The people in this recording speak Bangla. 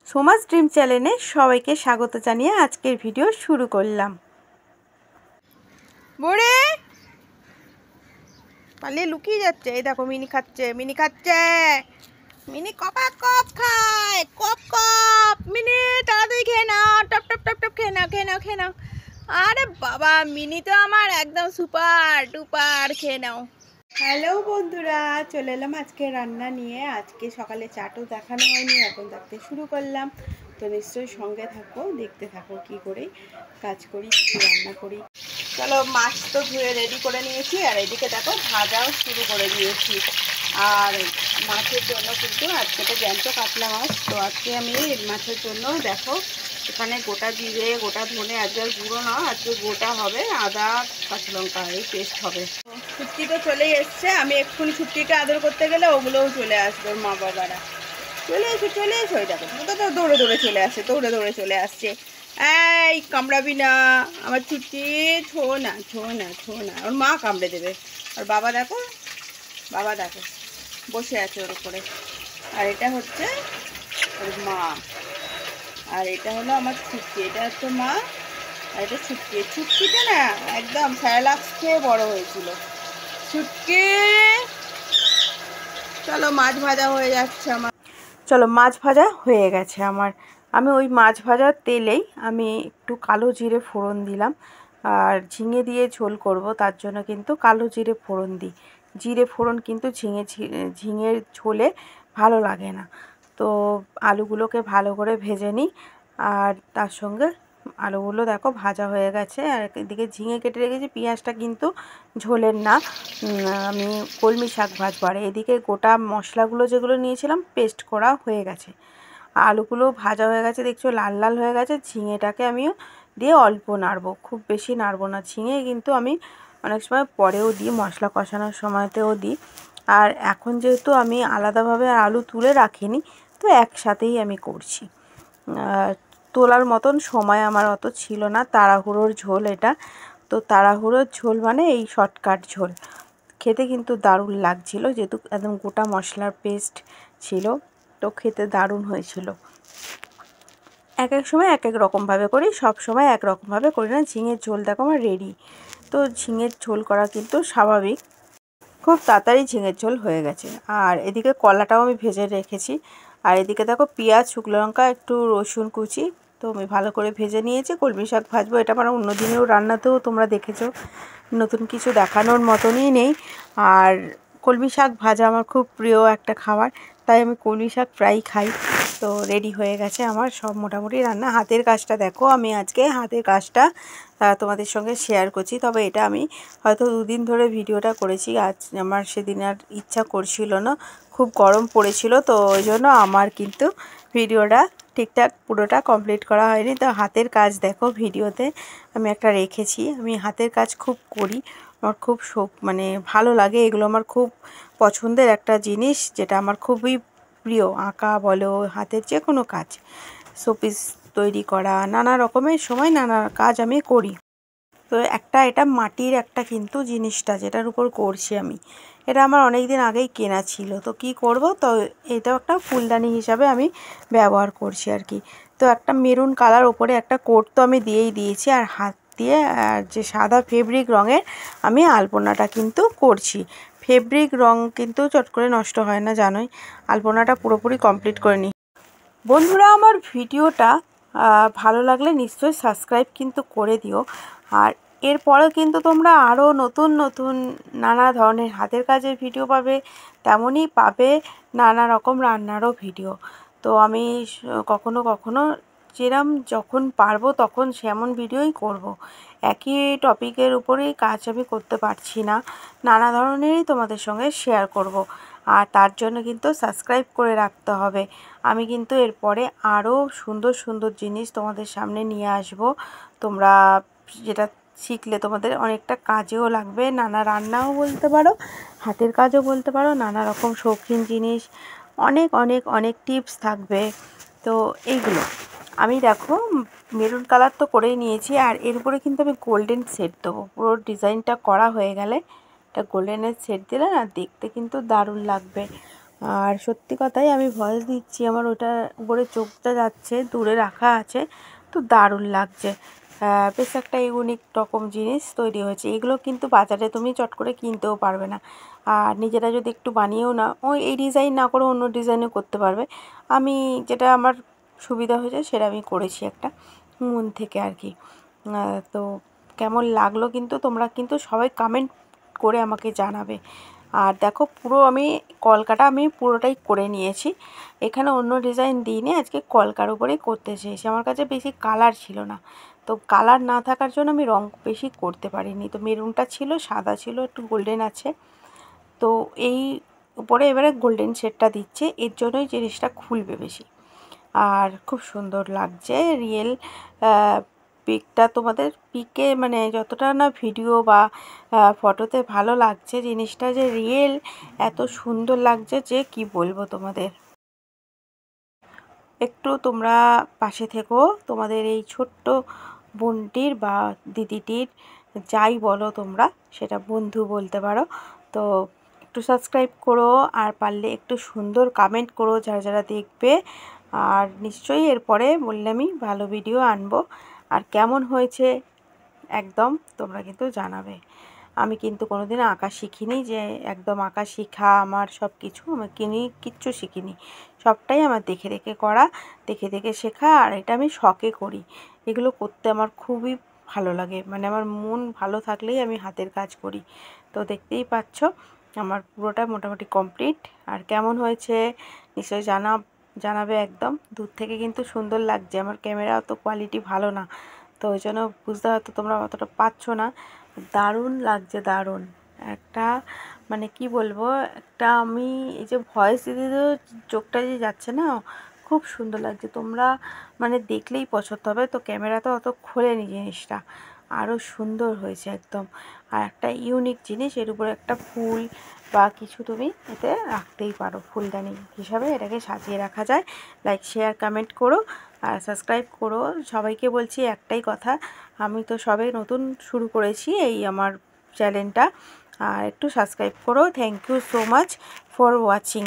সোমাস ড্রিম চ্যানেলে সবাইকে স্বাগত জানিয়ে আজকের ভিডিও শুরু করলাম। বুড়ি পালিয়ে লুকিয়ে যাচ্ছে। এই দেখো মিনি খাচ্ছে, মিনি কপাক কপ খায়, কপ কপ। মিনি তাড়াতাড়ি খেয়ে নাও, টপ টপ টপ টপ খেয়ে নাও, খেয়ে নাও, খেয়ে নাও। আরে বাবা, মিনি তো আমার একদম সুপার ডুপার, খেয়ে নাও। হ্যালো বন্ধুরা, চলে এলাম আজকে রান্না নিয়ে। আজকে সকালে চাটও দেখানো হয়নি, এখন দেখতে শুরু করলাম। তো নিশ্চয়ই সঙ্গে থাকো, দেখতে থাকো কি করে কাজ করি, কী রান্না করি। চলো, মাছ তো ধুয়ে রেডি করে নিয়েছি, আর এদিকে দেখো ভাজাও শুরু করে দিয়েছি। আর মাছের জন্য কিন্তু আজকে তো জ্যান্ত কাতলা মাছ, তো আজকে আমি মাছের জন্য দেখো এখানে গোটা জিরে, গোটা ধনে, আজকে গুঁড়ো না, আজকে গোটা হবে, আদা কাঁচা লঙ্কা এই পেস্ট হবে। ছুটকি তো চলেই এসছে, আমি এক্ষুনি ছুটকিকে আদর করতে গেলে ওগুলোও চলে আসবে, মা বাবারা চলে এসো। ওই দেখো তো দৌড়ে দৌড়ে চলে আসছে, দৌড়ে দৌড়ে চলে আসছে। এই কামড়াবি না আমার ছুটকি, ছো না। ওর মা কামড়ে দেবে। আর বাবা দেখো বসে আছে ওর উপরে। আর এটা হচ্ছে ওর মা, আর এটা হলো আমার ছুটকি, এটা হচ্ছে মা, আর এটা ছুটকিটা না একদম স্যালাক্স খেয়ে বড় হয়েছিল ছুটকি। চলো, মাছ ভাজা হয়ে যাচ্ছে আমার। মাছ ভাজা হয়ে গেছে আমার। আমি ওই মাছ ভাজার তেলেই আমি একটু কালো জিরে ফোড়ন দিলাম। আর ঝিঙে দিয়ে ঝোল করব, তার জন্য কিন্তু কালো জিরে ফোড়ন দিই। জিরে ফোড়ন কিন্তু ঝিঙের ঝোলে ভালো লাগে না। তো আলুগুলোকে ভালো করে ভেজে নিই। আর তার সঙ্গে আলুগুলো দেখো ভাজা হয়ে গেছে, আর এদিকে ঝিঙে কেটে রেখেছি। পেঁয়াজটা কিন্তু ঝোলের না, আমি কলমি শাক ভাজবো। আর এদিকে গোটা মশলাগুলো যেগুলো নিয়েছিলাম পেস্ট করা হয়ে গেছে। আলুগুলো ভাজা হয়ে গেছে, দেখছো লাল লাল হয়ে গেছে। ঝিঙেটাকে আমিও দিয়ে অল্প নাড়বো, খুব বেশি নাড়বো না। ঝিঙে কিন্তু আমি অনেক সময় পরেও দিই, মশলা কষানোর সময়তেও দিই। আর এখন যেহেতু আমি আলাদাভাবে আলু তুলে রাখিনি, তো একসাথেই আমি করছি। তোলার মতন সময় আমার অত ছিল না, তাড়াহুড়োর ঝোল এটা। তো তাড়াহুড়োর ঝোল মানে এই শর্টকাট ঝোল। খেতে কিন্তু দারুণ লাগছিল, যেহেতু একদম গোটা মশলার পেস্ট ছিল, তো খেতে দারুণ হয়েছিল। এক এক সময় এক এক রকমভাবে করি, সব সময় এক রকমভাবে করি না। ঝিঙের ঝোল দেখো আমার রেডি। তো ঝিঙের ঝোল করা কিন্তু স্বাভাবিক, খুব তাড়াতাড়ি ঝিঙের ঝোল হয়ে গেছে। আর এদিকে কলাটাও আমি ভেজে রেখেছি। আর এদিকে দেখো পেঁয়াজ, শুকনো লঙ্কা, একটু রসুন কুচি তো আমি ভালো করে ভেজে নিয়েছি। কলমি শাক ভাজবো, এটা আমার অন্য দিনেও রান্নাতেও তোমরা দেখেছো, নতুন কিছু দেখানোর মতনই নেই। আর কলমি শাক ভাজা আমার খুব প্রিয় একটা খাবার, তাই আমি কলমি শাক প্রায়ই খাই। তো রেডি হয়ে গেছে আমার সব মোটামুটি রান্না। হাতের কাজটা দেখো, আমি আজকে হাতের কাজটা তোমাদের সঙ্গে শেয়ার করছি। তবে এটা আমি হয়তো দুদিন ধরে ভিডিওটা করেছি, আজ আমার সেদিন আর ইচ্ছা করছিল না, খুব গরম পড়েছিল, তো ওই জন্য আমার কিন্তু ভিডিওটা ঠিকঠাক পুরোটা কমপ্লিট করা হয়নি। তো হাতের কাজ দেখো ভিডিওতে আমি একটা রেখেছি। আমি হাতের কাজ খুব করি, আমার খুব শোক, মানে ভালো লাগে এগুলো, আমার খুব পছন্দের একটা জিনিস, যেটা আমার খুবই প্রিয়। আঁকা বলো, হাতের যে কোনো কাজ, শোপিস তৈরি করা, নানা রকমের সময় নানা কাজ আমি করি। তো এটা মাটির একটা কিন্তু জিনিসটা যেটার উপর করছি আমি, এটা আমার অনেক দিন আগেই কেনা ছিল। তো কি করব, তো এটাও একটা ফুলদানি হিসাবে আমি ব্যবহার করছি আর কি। তো একটা মেরুন কালার ওপরে একটা কোট তো আমি দিয়েই দিয়েছি, আর হাত দিয়ে যে সাদা ফেব্রিক রঙের আমি আলপনাটা কিন্তু করছি। ফেব্রিক রং কিন্তু চট করে নষ্ট হয় না, জানোই। আলপনাটা পুরোপুরি কমপ্লিট করে নিই। বন্ধুরা, আমার ভিডিওটা ভালো লাগলে নিশ্চয়ই সাবস্ক্রাইব কিন্তু করে দিও। আর এরপরেও কিন্তু তোমরা আরও নতুন নতুন নানা ধরনের হাতের কাজের ভিডিও পাবে, তেমনই পাবে নানা রকম রান্নারও ভিডিও। তো আমি কখনো কখনো যেরম যখন পারবো তখন সেমন ভিডিওই করব। একই টপিকের উপরেই কাজ আমি করতে পারছি না, নানা ধরনেরই তোমাদের সঙ্গে শেয়ার করব। আর তার জন্য কিন্তু সাবস্ক্রাইব করে রাখতে হবে। আমি কিন্তু এরপরে আরও সুন্দর সুন্দর জিনিস তোমাদের সামনে নিয়ে আসব, তোমরা যেটা শিখলে তোমাদের অনেকটা কাজেও লাগবে। নানা রান্নাও বলতে পারো, হাতের কাজও বলতে পারো, নানা রকম শৌখিন জিনিস, অনেক অনেক অনেক টিপস থাকবে। তো এইগুলো আমি দেখো মেরুন কালার তো করেই নিয়েছি, আর এর উপরে কিন্তু আমি গোল্ডেন সেট দেবো। পুরো ডিজাইনটা করা হয়ে গেলে এটা গোল্ডেনের সেট দিলে না দেখতে কিন্তু দারুণ লাগবে। আর সত্যি কথাই আমি ভয়েস দিচ্ছি, আমার ওটার উপরে চোখটা যাচ্ছে, দূরে রাখা আছে, তো দারুণ লাগছে। বেশ একটা ইউনিক রকম জিনিস তৈরি হয়েছে। এগুলো কিন্তু বাজারে তুমি চট করে কিনতেও পারবে না। আর নিজেরা যদি একটু বানিয়েও না, ওই এই ডিজাইন না করে অন্য ডিজাইনও করতে পারবে। আমি যেটা আমার সুবিধা হয়েছে সেটা আমি করেছি একটা মন থেকে আর কি। তো কেমন লাগলো কিন্তু তোমরা কিন্তু সবাই কমেন্ট করে আমাকে জানাবে। আর দেখো পুরো আমি কলকাটা আমি পুরোটাই করে নিয়েছি, এখানে অন্য ডিজাইন দিইনি, আজকে কলকার উপরেই করতে চেয়েছি। আমার কাছে বেশি কালার ছিল না, তো কালার না থাকার জন্য আমি রং বেশি করতে পারিনি। তো মেরুনটা ছিল, সাদা ছিল, একটু গোল্ডেন আছে, তো এই উপরে এবারে গোল্ডেন শেডটা দিচ্ছে, এর জন্যই জিনিসটা খুলবে বেশি। আর খুব সুন্দর লাগছে রিয়েল পিকটা, তোমাদের পিকে মানে যতটা না ভিডিও বা ফটোতে ভালো লাগছে, জিনিসটা যে রিয়েল এত সুন্দর লাগছে যে কি বলবো তোমাদের। একটু তোমরা পাশে থেকো, তোমাদের এই ছোট্ট বোনটির বা দিদিটির, যাই বলো তোমরা, সেটা বন্ধু বলতে পারো। তো একটু সাবস্ক্রাইব করো, আর পারলে একটু সুন্দর কমেন্ট করো যারা যারা দেখবে। আর নিশ্চয়ই এরপরে বললামই ভালো ভিডিও আনবো। আর কেমন হয়েছে একদম তোমরা কিন্তু জানাবে। আমি কিন্তু কোনোদিন আঁকা শিখিনি, যে একদম আঁকা শেখা আমার সব কিছু, আমি কিচ্ছু শিখিনি, সবটাই আমার দেখে দেখে করা, দেখে দেখে শেখা। আর এটা আমি শখে করি, এগুলো করতে আমার খুবই ভালো লাগে, মানে আমার মন ভালো থাকলেই আমি হাতের কাজ করি। তো দেখতেই পাচ্ছ আমার পুরোটা মোটামুটি কমপ্লিট। আর কেমন হয়েছে নিশ্চয়ই জানাবে একদম। দূর থেকে কিন্তু সুন্দর লাগছে, আমার ক্যামেরা অত কোয়ালিটি ভালো না, তো ওই জন্য বুঝতে হয়তো তোমরা অতটা পাচ্ছ না। দারুণ লাগছে, দারুণ একটা, মানে কি বলবো, একটা আমি এই যে ভয়েস দিতে দিতেও চোখটা যে যাচ্ছে না, খুব সুন্দর লাগছে। তোমরা মানে দেখলেই পছন্দ হবে। তো ক্যামেরাতে অত খোলেনি জিনিসটা, আরও সুন্দর হয়েছে একদম। আর একটা ইউনিক জিনিস, এর উপরে একটা ফুল বা কিছু তুমি এতে রাখতেই পারো, ফুলদানি হিসাবে এটাকে সাজিয়ে রাখা যায়। লাইক শেয়ার কমেন্ট করো আর সাবস্ক্রাইব করো। সবাইকে বলছি একটাই কথা, আমি তো সবে নতুন শুরু করেছি এই আমার চ্যানেলটা, আর একটু সাবস্ক্রাইব করো। Thank you so much for watching.